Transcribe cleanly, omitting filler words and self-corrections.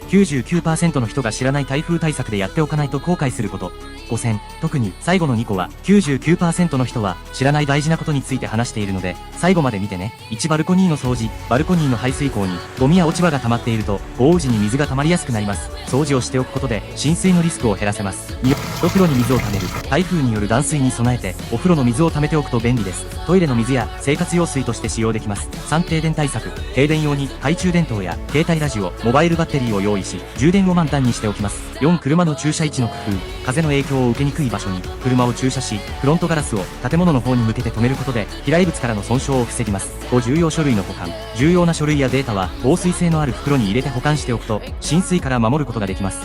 99% の人が知らない台風対策でやっておかないと後悔すること。5選。特に最後の2個は 99% の人は知らない大事なことについて話しているので、最後まで見てね。1、バルコニーの掃除。バルコニーの排水溝にゴミや落ち葉が溜まっていると、豪雨時に水が溜まりやすくなります。掃除をしておくことで浸水のリスクを減らせます。2、お風呂に水を溜める。台風による断水に備えて、お風呂の水を溜めておくと便利です。トイレの水や生活用水として使用できます。3、停電対策。停電用に懐中電灯や携帯ラジオ、モバイルバッテリーを用意し、充電を満タンにしておきます。4、車の駐車位置の工夫。風の影響を受けにくい場所に車を駐車し、フロントガラスを建物の方に向けて止めることで飛来物からの損傷を防ぎます。5、重要書類の保管。重要な書類やデータは防水性のある袋に入れて保管しておくと浸水から守ることができます。